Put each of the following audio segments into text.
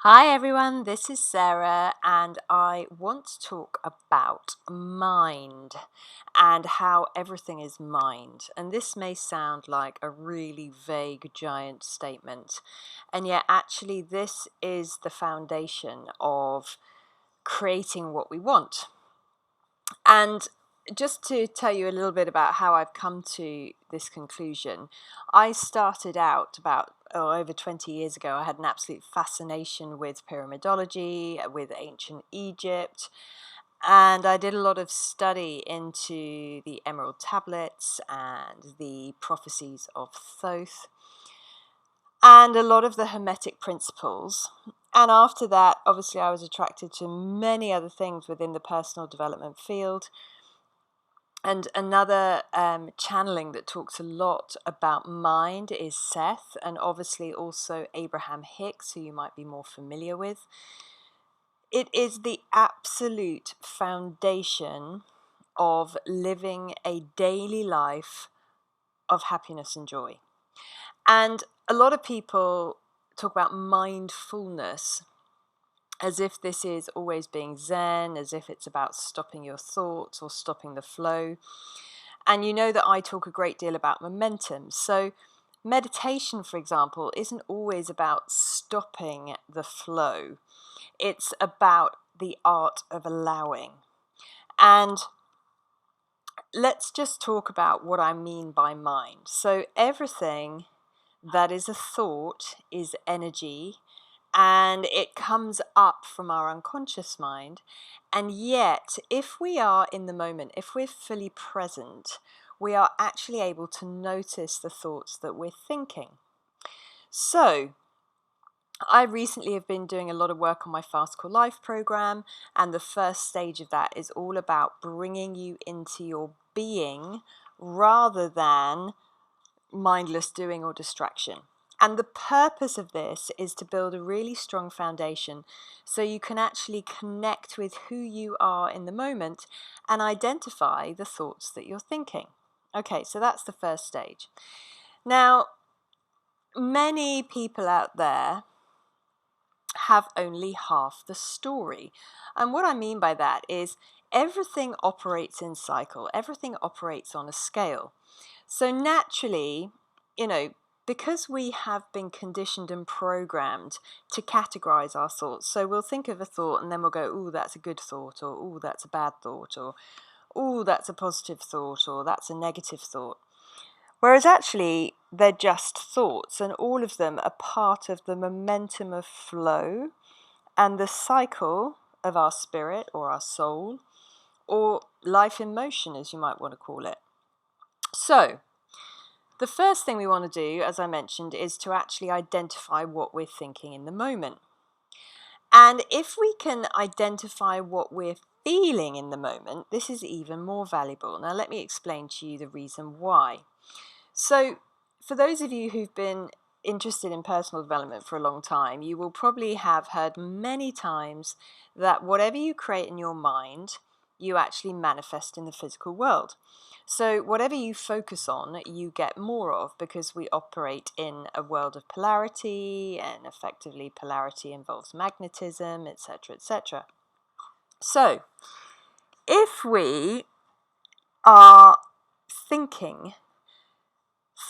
Hi everyone, this is Sarah and I want to talk about mind and how everything is mind. And this may sound like a really vague giant statement, and yet actually this is the foundation of creating what we want. And just to tell you a little bit about how I've come to this conclusion, I started out about over 20 years ago. I had an absolute fascination with pyramidology, with ancient Egypt, and I did a lot of study into the Emerald Tablets and the prophecies of Thoth and a lot of the Hermetic principles. And after that, obviously, I was attracted to many other things within the personal development field. And another channeling that talks a lot about mind is Seth, and obviously also Abraham Hicks, who you might be more familiar with. It is the absolute foundation of living a daily life of happiness and joy. And a lot of people talk about mindfulness as if this is always being zen, as if it's about stopping your thoughts or stopping the flow. And you know that I talk a great deal about momentum. So meditation, for example, isn't always about stopping the flow. It's about the art of allowing. And let's just talk about what I mean by mind. So everything that is a thought is energy, and it comes up from our unconscious mind. And yet, if we are in the moment, if we're fully present, we are actually able to notice the thoughts that we're thinking. So, I recently have been doing a lot of work on my Fast Core Life program, and the first stage of that is all about bringing you into your being rather than mindless doing or distraction. And the purpose of this is to build a really strong foundation so you can actually connect with who you are in the moment and identify the thoughts that you're thinking. Okay, so that's the first stage. Now, many people out there have only half the story. And what I mean by that is everything operates in cycle, everything operates on a scale. So naturally, because we have been conditioned and programmed to categorize our thoughts. So we'll think of a thought and then we'll go, ooh, that's a good thought, or ooh, that's a bad thought, or ooh, that's a positive thought, or that's a negative thought. Whereas actually, they're just thoughts, and all of them are part of the momentum of flow and the cycle of our spirit or our soul, or life in motion, as you might want to call it. So, the first thing we want to do, as I mentioned, is to actually identify what we're thinking in the moment. And if we can identify what we're feeling in the moment, this is even more valuable. Now, let me explain to you the reason why. So, for those of you who've been interested in personal development for a long time, you will probably have heard many times that whatever you create in your mind, you actually manifest in the physical world. So whatever you focus on, you get more of, because we operate in a world of polarity, and effectively polarity involves magnetism, etc., etc. So if we are thinking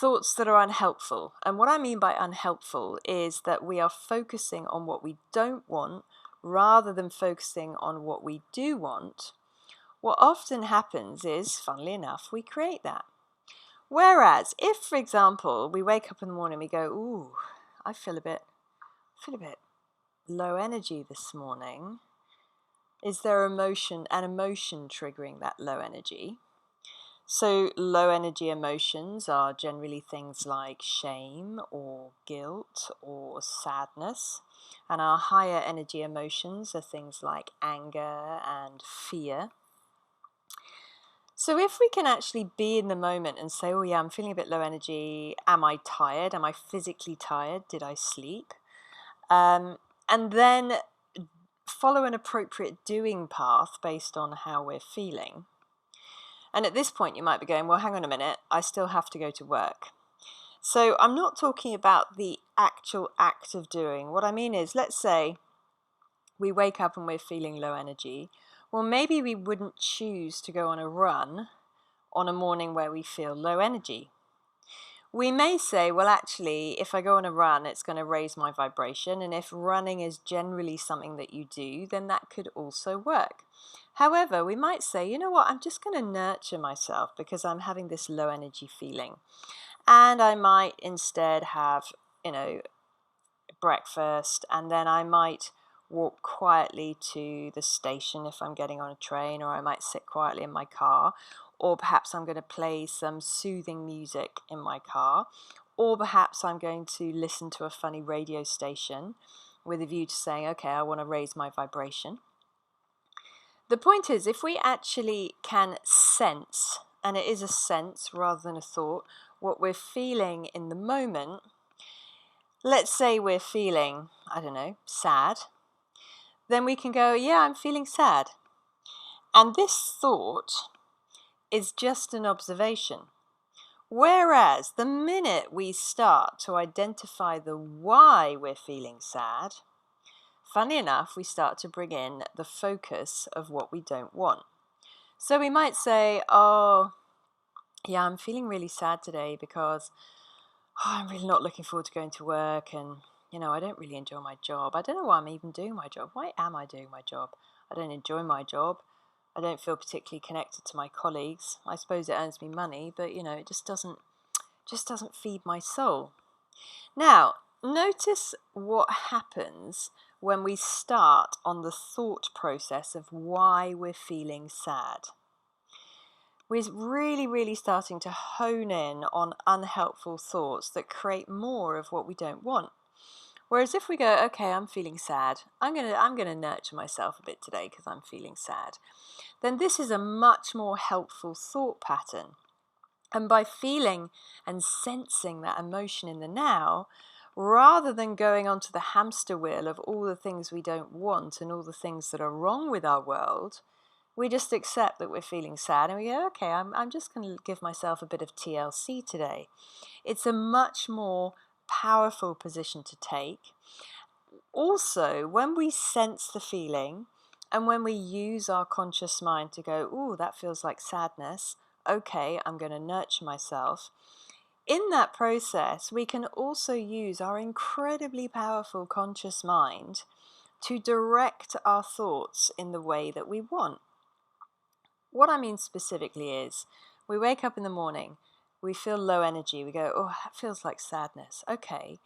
thoughts that are unhelpful, and what I mean by unhelpful is that we are focusing on what we don't want rather than focusing on what we do want, what often happens is, funnily enough, we create that. Whereas if, for example, we wake up in the morning and we go, ooh, I feel a bit low energy this morning. Is there an emotion triggering that low energy? So low energy emotions are generally things like shame or guilt or sadness. And our higher energy emotions are things like anger and fear. So if we can actually be in the moment and say, oh yeah, I'm feeling a bit low energy. Am I tired? Am I physically tired? Did I sleep? And then follow an appropriate doing path based on how we're feeling. And at this point, you might be going, well, hang on a minute, I still have to go to work. So I'm not talking about the actual act of doing. What I mean is, let's say we wake up and we're feeling low energy. Well, maybe we wouldn't choose to go on a run on a morning where we feel low energy. We may say, well, actually, if I go on a run, it's going to raise my vibration. And if running is generally something that you do, then that could also work. However, we might say, you know what, I'm just going to nurture myself because I'm having this low energy feeling. And I might instead have, breakfast, and then I might walk quietly to the station if I'm getting on a train, or I might sit quietly in my car, or perhaps I'm going to play some soothing music in my car, or perhaps I'm going to listen to a funny radio station with a view to saying, okay, I want to raise my vibration. The point is, if we actually can sense, and it is a sense rather than a thought, what we're feeling in the moment. Let's say we're feeling, sad. Then we can go, yeah, I'm feeling sad. And this thought is just an observation. Whereas the minute we start to identify the why we're feeling sad, funny enough, we start to bring in the focus of what we don't want. So we might say, oh, yeah, I'm feeling really sad today because I'm really not looking forward to going to work, and I don't really enjoy my job. I don't know why I'm even doing my job. Why am I doing my job? I don't enjoy my job. I don't feel particularly connected to my colleagues. I suppose it earns me money, but it just doesn't feed my soul. Now, notice what happens when we start on the thought process of why we're feeling sad. We're really, really starting to hone in on unhelpful thoughts that create more of what we don't want. Whereas if we go, okay, I'm feeling sad, I'm gonna nurture myself a bit today because I'm feeling sad, then this is a much more helpful thought pattern. And by feeling and sensing that emotion in the now, rather than going onto the hamster wheel of all the things we don't want and all the things that are wrong with our world, we just accept that we're feeling sad and we go, okay, I'm just going to give myself a bit of TLC today. It's a much more powerful position to take. Also, when we sense the feeling and when we use our conscious mind to go, ooh, that feels like sadness, okay, I'm going to nurture myself. In that process, we can also use our incredibly powerful conscious mind to direct our thoughts in the way that we want. What I mean specifically is, we wake up in the morning, we feel low energy, we go, oh, that feels like sadness. Okay,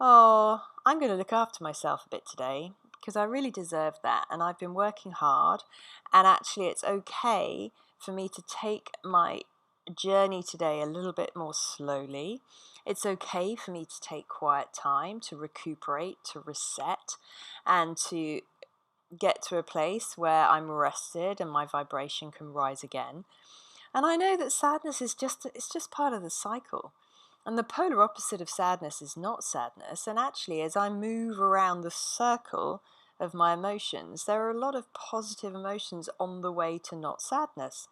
oh, I'm going to look after myself a bit today because I really deserve that, and I've been working hard, and actually it's okay for me to take my journey today a little bit more slowly. It's okay for me to take quiet time to recuperate, to reset, and to get to a place where I'm rested and my vibration can rise again. And I know that sadness is just part of the cycle. And the polar opposite of sadness is not sadness. And actually, as I move around the circle of my emotions, there are a lot of positive emotions on the way to not sadness.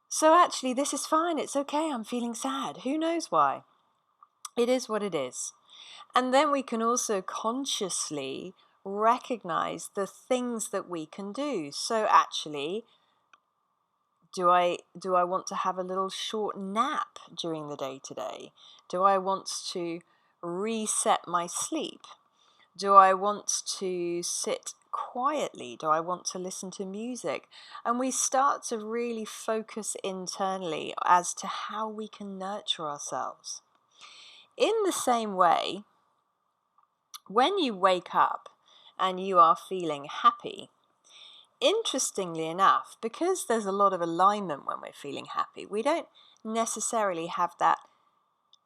So actually, this is fine. It's okay. I'm feeling sad. Who knows why? It is what it is. And then we can also consciously recognize the things that we can do. So actually, do I want to have a little short nap during the day today? Do I want to reset my sleep? Do I want to sit quietly? Do I want to listen to music? And we start to really focus internally as to how we can nurture ourselves. In the same way, when you wake up and you are feeling happy, interestingly enough, because there's a lot of alignment when we're feeling happy, we don't necessarily have that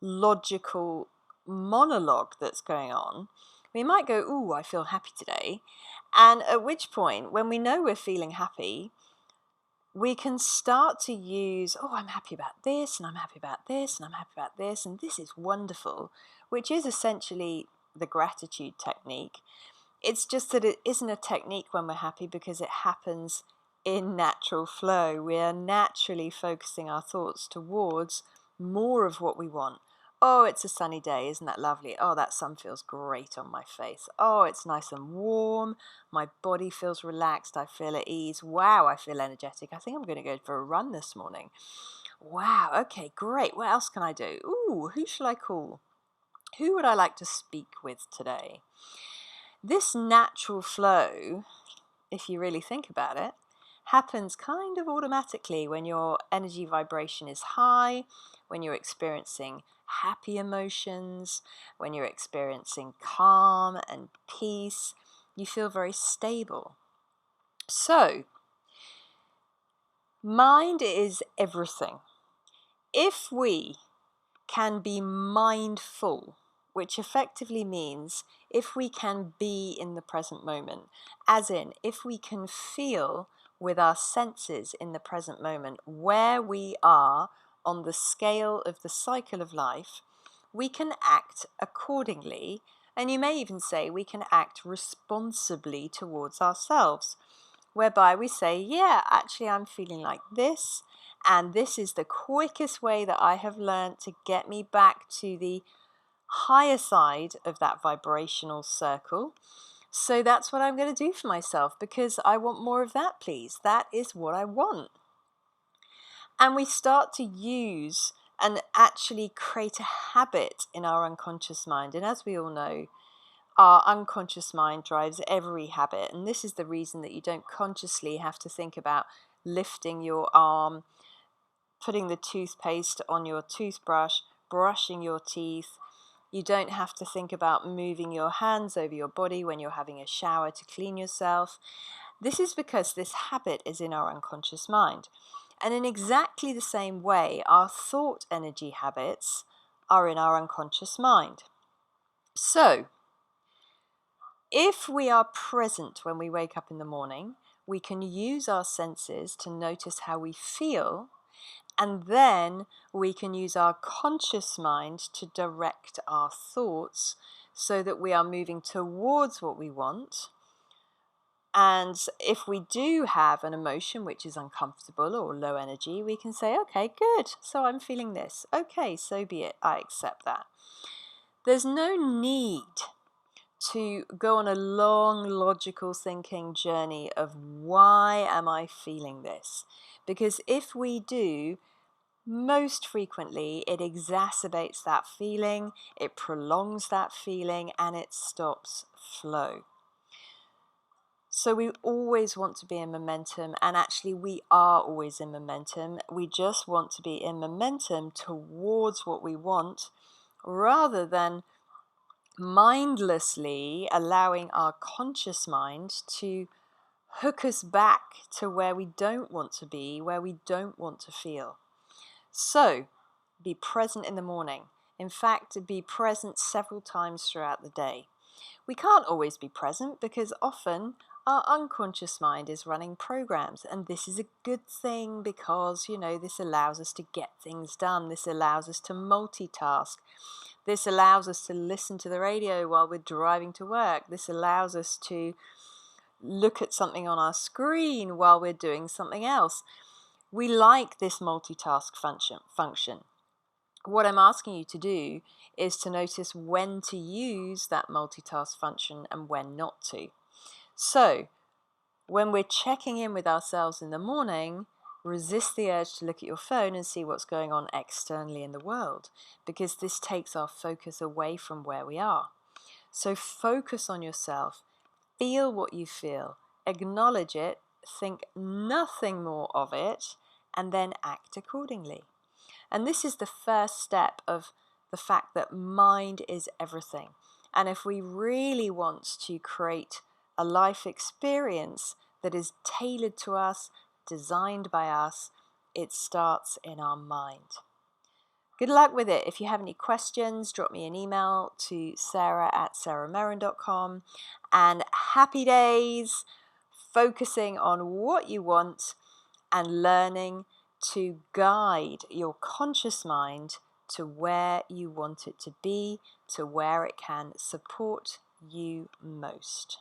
logical monologue that's going on. We might go, ooh, I feel happy today. And at which point, when we know we're feeling happy, we can start to use, oh, I'm happy about this, and I'm happy about this, and I'm happy about this, and this is wonderful, which is essentially the gratitude technique. It's just that it isn't a technique when we're happy because it happens in natural flow. We are naturally focusing our thoughts towards more of what we want. Oh, it's a sunny day, isn't that lovely? Oh, that sun feels great on my face. Oh, it's nice and warm. My body feels relaxed. I feel at ease. Wow, I feel energetic. I think I'm going to go for a run this morning. Wow, okay, great. What else can I do? Ooh, who shall I call? Who would I like to speak with today? This natural flow, if you really think about it, happens kind of automatically when your energy vibration is high, when you're experiencing happy emotions, when you're experiencing calm and peace. You feel very stable. So, mind is everything. If we can be mindful, which effectively means if we can be in the present moment, as in if we can feel with our senses in the present moment where we are on the scale of the cycle of life, we can act accordingly, and you may even say we can act responsibly towards ourselves, whereby we say, yeah, actually I'm feeling like this, and this is the quickest way that I have learned to get me back to the higher side of that vibrational circle. So that's what I'm going to do for myself, because I want more of that, please. That is what I want. And we start to use and actually create a habit in our unconscious mind. And as we all know, our unconscious mind drives every habit. And this is the reason that you don't consciously have to think about lifting your arm, putting the toothpaste on your toothbrush, brushing your teeth. You don't have to think about moving your hands over your body when you're having a shower to clean yourself. This is because this habit is in our unconscious mind. And in exactly the same way, our thought energy habits are in our unconscious mind. So, if we are present when we wake up in the morning, we can use our senses to notice how we feel, and then we can use our conscious mind to direct our thoughts so that we are moving towards what we want. And if we do have an emotion which is uncomfortable or low energy, we can say, okay, good, so I'm feeling this. Okay, so be it, I accept that. There's no need to go on a long logical thinking journey of why am I feeling this? Because if we do, most frequently it exacerbates that feeling, it prolongs that feeling, and it stops flow. So we always want to be in momentum, and actually we are always in momentum. We just want to be in momentum towards what we want, rather than mindlessly allowing our conscious mind to hook us back to where we don't want to be, where we don't want to feel. So, be present in the morning. In fact, be present several times throughout the day. We can't always be present because often our unconscious mind is running programs, and this is a good thing because, this allows us to get things done. This allows us to multitask. This allows us to listen to the radio while we're driving to work. This allows us to look at something on our screen while we're doing something else. We like this multitask function. What I'm asking you to do is to notice when to use that multitask function and when not to. So, when we're checking in with ourselves in the morning, resist the urge to look at your phone and see what's going on externally in the world, because this takes our focus away from where we are. So focus on yourself, feel what you feel, acknowledge it, think nothing more of it, and then act accordingly. And this is the first step of the fact that mind is everything. And if we really want to create a life experience that is tailored to us, designed by us, it starts in our mind. Good luck with it. If you have any questions, drop me an email to sarah@sarahmerron.com. And happy days, focusing on what you want and learning to guide your conscious mind to where you want it to be, to where it can support you most.